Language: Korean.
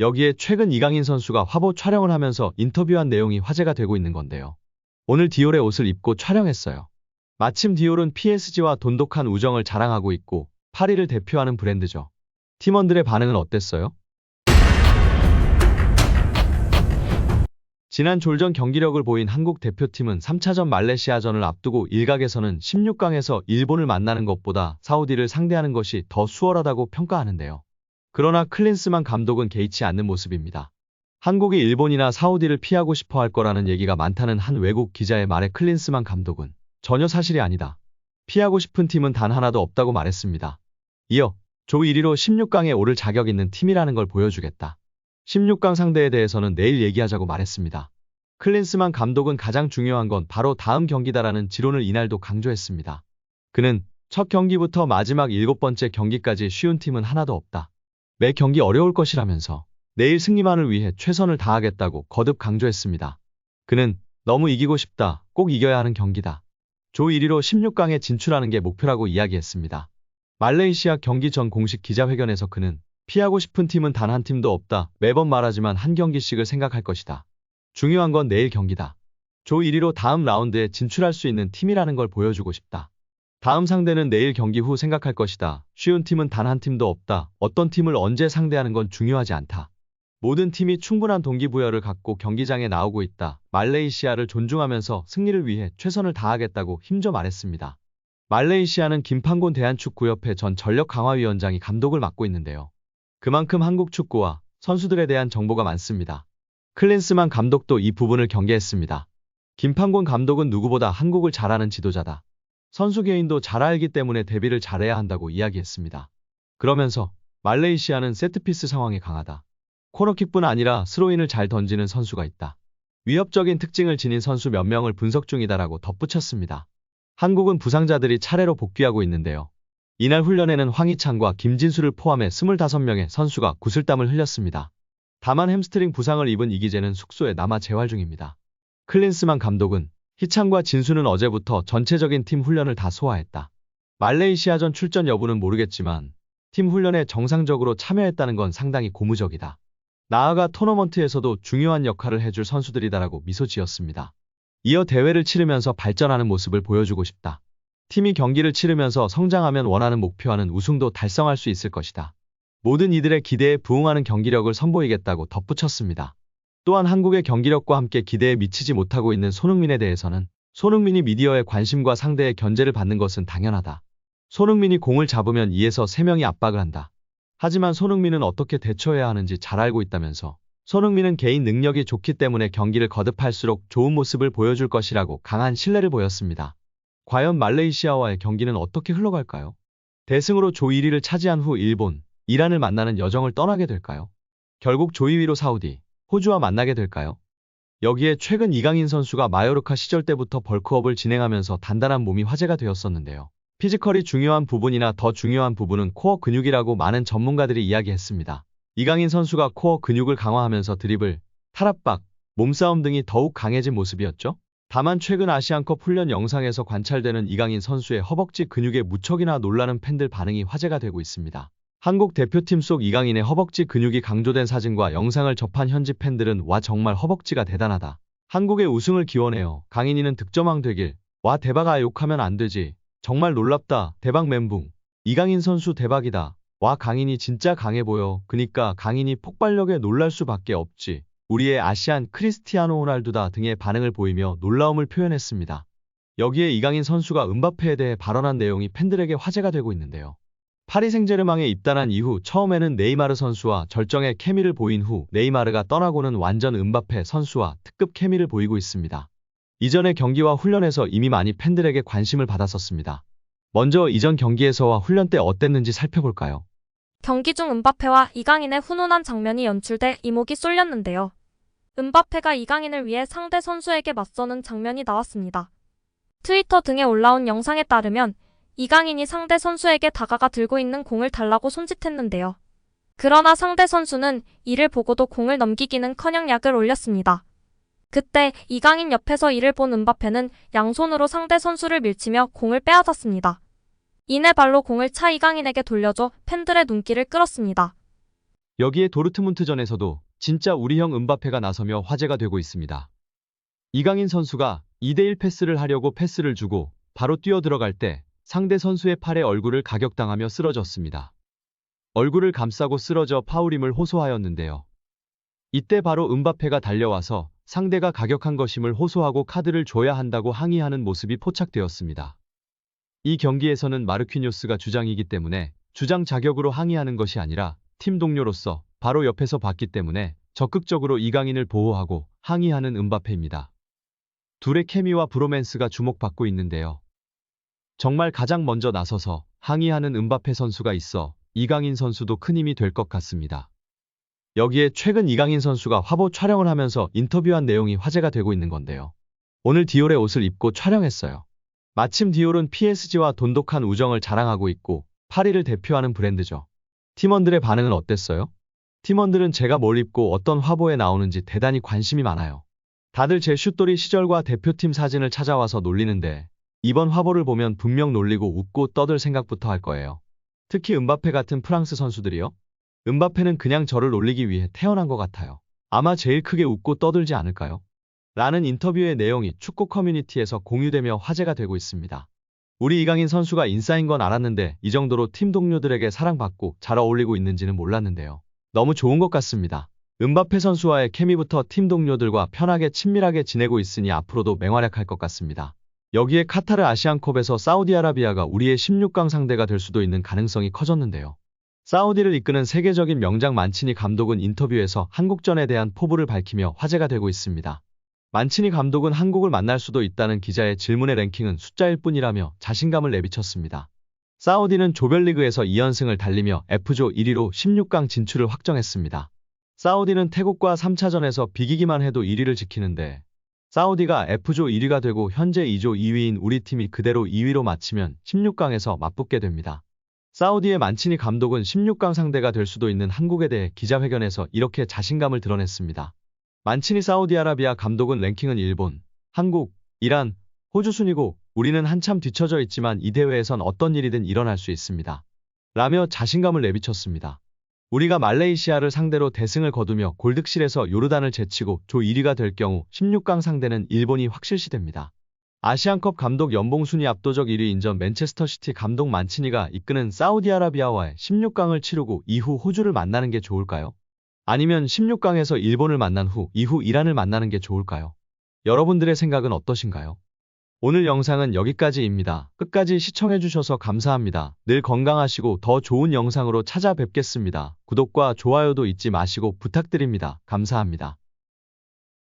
여기에 최근 이강인 선수가 화보 촬영을 하면서 인터뷰한 내용이 화제가 되고 있는 건데요. 오늘 디올의 옷을 입고 촬영했어요. 마침 디올은 PSG와 돈독한 우정을 자랑하고 있고 파리를 대표하는 브랜드죠. 팀원들의 반응은 어땠어요? 지난 졸전 경기력을 보인 한국 대표팀은 3차전 말레이시아전을 앞두고 일각에서는 16강에서 일본을 만나는 것보다 사우디를 상대하는 것이 더 수월하다고 평가하는데요. 그러나 클린스만 감독은 개의치 않는 모습입니다. 한국이 일본이나 사우디를 피하고 싶어 할 거라는 얘기가 많다는 한 외국 기자의 말에 클린스만 감독은 전혀 사실이 아니다. 피하고 싶은 팀은 단 하나도 없다고 말했습니다. 이어 조 1위로 16강에 오를 자격 있는 팀이라는 걸 보여주겠다. 16강 상대에 대해서는 내일 얘기하자고 말했습니다. 클린스만 감독은 가장 중요한 건 바로 다음 경기다라는 지론을 이날도 강조했습니다. 그는 첫 경기부터 마지막 7번째 경기까지 쉬운 팀은 하나도 없다. 매 경기 어려울 것이라면서 내일 승리만을 위해 최선을 다하겠다고 거듭 강조했습니다. 그는 너무 이기고 싶다. 꼭 이겨야 하는 경기다. 조 1위로 16강에 진출하는 게 목표라고 이야기했습니다. 말레이시아 경기 전 공식 기자회견에서 그는 피하고 싶은 팀은 단 한 팀도 없다. 매번 말하지만 한 경기씩을 생각할 것이다. 중요한 건 내일 경기다. 조 1위로 다음 라운드에 진출할 수 있는 팀이라는 걸 보여주고 싶다. 다음 상대는 내일 경기 후 생각할 것이다. 쉬운 팀은 단 한 팀도 없다. 어떤 팀을 언제 상대하는 건 중요하지 않다. 모든 팀이 충분한 동기부여를 갖고 경기장에 나오고 있다. 말레이시아를 존중하면서 승리를 위해 최선을 다하겠다고 힘줘 말했습니다. 말레이시아는 김판곤 대한축구협회 전 전력강화위원장이 감독을 맡고 있는데요. 그만큼 한국 축구와 선수들에 대한 정보가 많습니다. 클린스만 감독도 이 부분을 경계했습니다. 김판곤 감독은 누구보다 한국을 잘 아는 지도자다. 선수 개인도 잘 알기 때문에 대비를 잘해야 한다고 이야기했습니다. 그러면서 말레이시아는 세트피스 상황에 강하다. 코너킥뿐 아니라 스로인을 잘 던지는 선수가 있다. 위협적인 특징을 지닌 선수 몇 명을 분석 중이다라고 덧붙였습니다. 한국은 부상자들이 차례로 복귀하고 있는데요. 이날 훈련에는 황희찬과 김진수를 포함해 25명의 선수가 구슬땀을 흘렸습니다. 다만 햄스트링 부상을 입은 이기재는 숙소에 남아 재활 중입니다. 클린스만 감독은 희찬과 진수는 어제부터 전체적인 팀 훈련을 다 소화했다. 말레이시아전 출전 여부는 모르겠지만 팀 훈련에 정상적으로 참여했다는 건 상당히 고무적이다. 나아가 토너먼트에서도 중요한 역할을 해줄 선수들이다라고 미소 지었습니다. 이어 대회를 치르면서 발전하는 모습을 보여주고 싶다. 팀이 경기를 치르면서 성장하면 원하는 목표와는 우승도 달성할 수 있을 것이다. 모든 이들의 기대에 부응하는 경기력을 선보이겠다고 덧붙였습니다. 또한 한국의 경기력과 함께 기대에 미치지 못하고 있는 손흥민에 대해서는 손흥민이 미디어의 관심과 상대의 견제를 받는 것은 당연하다. 손흥민이 공을 잡으면 2에서 3명이 압박을 한다. 하지만 손흥민은 어떻게 대처해야 하는지 잘 알고 있다면서 손흥민은 개인 능력이 좋기 때문에 경기를 거듭할수록 좋은 모습을 보여줄 것이라고 강한 신뢰를 보였습니다. 과연 말레이시아와의 경기는 어떻게 흘러갈까요? 대승으로 조 1위를 차지한 후 일본, 이란을 만나는 여정을 떠나게 될까요? 결국 조 2위로 사우디, 호주와 만나게 될까요? 여기에 최근 이강인 선수가 마요르카 시절 때부터 벌크업을 진행하면서 단단한 몸이 화제가 되었었는데요. 피지컬이 중요한 부분이나 더 중요한 부분은 코어 근육이라고 많은 전문가들이 이야기했습니다. 이강인 선수가 코어 근육을 강화하면서 드리블, 탈압박, 몸싸움 등이 더욱 강해진 모습이었죠. 다만 최근 아시안컵 훈련 영상에서 관찰되는 이강인 선수의 허벅지 근육에 무척이나 놀라는 팬들 반응이 화제가 되고 있습니다. 한국 대표팀 속 이강인의 허벅지 근육이 강조된 사진과 영상을 접한 현지 팬들은 와 정말 허벅지가 대단하다. 한국의 우승을 기원해요. 강인이는 득점왕 되길. 와 대박아 욕하면 안 되지. 정말 놀랍다. 대박 멘붕. 이강인 선수 대박이다. 와 강인이 진짜 강해 보여. 그니까 강인이 폭발력에 놀랄 수밖에 없지. 우리의 아시안 크리스티아노 호날두다 등의 반응을 보이며 놀라움을 표현했습니다. 여기에 이강인 선수가 음바페에 대해 발언한 내용이 팬들에게 화제가 되고 있는데요. 파리 생제르맹에 입단한 이후 처음에는 네이마르 선수와 절정의 케미를 보인 후 네이마르가 떠나고는 완전 음바페 선수와 특급 케미를 보이고 있습니다. 이전의 경기와 훈련에서 이미 많이 팬들에게 관심을 받았었습니다. 먼저 이전 경기에서와 훈련 때 어땠는지 살펴볼까요? 경기 중 음바페와 이강인의 훈훈한 장면이 연출돼 이목이 쏠렸는데요. 음바페가 이강인을 위해 상대 선수에게 맞서는 장면이 나왔습니다. 트위터 등에 올라온 영상에 따르면 이강인이 상대 선수에게 다가가 들고 있는 공을 달라고 손짓했는데요. 그러나 상대 선수는 이를 보고도 공을 넘기기는커녕 약을 올렸습니다. 그때 이강인 옆에서 이를 본 음바페는 양손으로 상대 선수를 밀치며 공을 빼앗았습니다. 이내 발로 공을 차 이강인에게 돌려줘 팬들의 눈길을 끌었습니다. 여기에 도르트문트전에서도 진짜 우리 형 은바페가 나서며 화제가 되고 있습니다. 이강인 선수가 2대1 패스를 하려고 패스를 주고 바로 뛰어 들어갈 때 상대 선수의 팔에 얼굴을 가격당하며 쓰러졌습니다. 얼굴을 감싸고 쓰러져 파울임을 호소하였는데요. 이때 바로 은바페가 달려와서 상대가 가격한 것임을 호소하고 카드를 줘야 한다고 항의하는 모습이 포착되었습니다. 이 경기에서는 마르퀴뉴스가 주장이기 때문에 주장 자격으로 항의하는 것이 아니라 팀 동료로서 바로 옆에서 봤기 때문에 적극적으로 이강인을 보호하고 항의하는 은바페입니다. 둘의 케미와 브로맨스가 주목받고 있는데요. 정말 가장 먼저 나서서 항의하는 은바페 선수가 있어 이강인 선수도 큰 힘이 될 것 같습니다. 여기에 최근 이강인 선수가 화보 촬영을 하면서 인터뷰한 내용이 화제가 되고 있는 건데요. 오늘 디올의 옷을 입고 촬영했어요. 마침 디올은 PSG와 돈독한 우정을 자랑하고 있고 파리를 대표하는 브랜드죠. 팀원들의 반응은 어땠어요? 팀원들은 제가 뭘 입고 어떤 화보에 나오는지 대단히 관심이 많아요. 다들 제 슛돌이 시절과 대표팀 사진을 찾아와서 놀리는데 이번 화보를 보면 분명 놀리고 웃고 떠들 생각부터 할 거예요. 특히 은바페 같은 프랑스 선수들이요. 은바페는 그냥 저를 놀리기 위해 태어난 것 같아요. 아마 제일 크게 웃고 떠들지 않을까요? 라는 인터뷰의 내용이 축구 커뮤니티에서 공유되며 화제가 되고 있습니다. 우리 이강인 선수가 인싸인 건 알았는데 이 정도로 팀 동료들에게 사랑받고 잘 어울리고 있는지는 몰랐는데요. 너무 좋은 것 같습니다. 은바페 선수와의 케미부터 팀 동료들과 편하게 친밀하게 지내고 있으니 앞으로도 맹활약할 것 같습니다. 여기에 카타르 아시안컵에서 사우디아라비아가 우리의 16강 상대가 될 수도 있는 가능성이 커졌는데요. 사우디를 이끄는 세계적인 명장 만치니 감독은 인터뷰에서 한국전에 대한 포부를 밝히며 화제가 되고 있습니다. 만치니 감독은 한국을 만날 수도 있다는 기자의 질문의 랭킹은 숫자일 뿐이라며 자신감을 내비쳤습니다. 사우디는 조별리그에서 2연승을 달리며 F조 1위로 16강 진출을 확정했습니다. 사우디는 태국과 3차전에서 비기기만 해도 1위를 지키는데 사우디가 F조 1위가 되고 현재 2조 2위인 우리 팀이 그대로 2위로 마치면 16강에서 맞붙게 됩니다. 사우디의 만치니 감독은 16강 상대가 될 수도 있는 한국에 대해 기자회견에서 이렇게 자신감을 드러냈습니다. 만치니 사우디아라비아 감독은 랭킹은 일본, 한국, 이란, 호주 순이고 우리는 한참 뒤처져 있지만 이 대회에선 어떤 일이든 일어날 수 있습니다. 라며 자신감을 내비쳤습니다. 우리가 말레이시아를 상대로 대승을 거두며 골득실에서 요르단을 제치고 조 1위가 될 경우 16강 상대는 일본이 확실시됩니다. 아시안컵 감독 연봉 순위 압도적 1위인 전 맨체스터시티 감독 만치니가 이끄는 사우디아라비아와의 16강을 치르고 이후 호주를 만나는 게 좋을까요? 아니면 16강에서 일본을 만난 후 이후 이란을 만나는 게 좋을까요? 여러분들의 생각은 어떠신가요? 오늘 영상은 여기까지입니다. 끝까지 시청해주셔서 감사합니다. 늘 건강하시고 더 좋은 영상으로 찾아뵙겠습니다. 구독과 좋아요도 잊지 마시고 부탁드립니다. 감사합니다.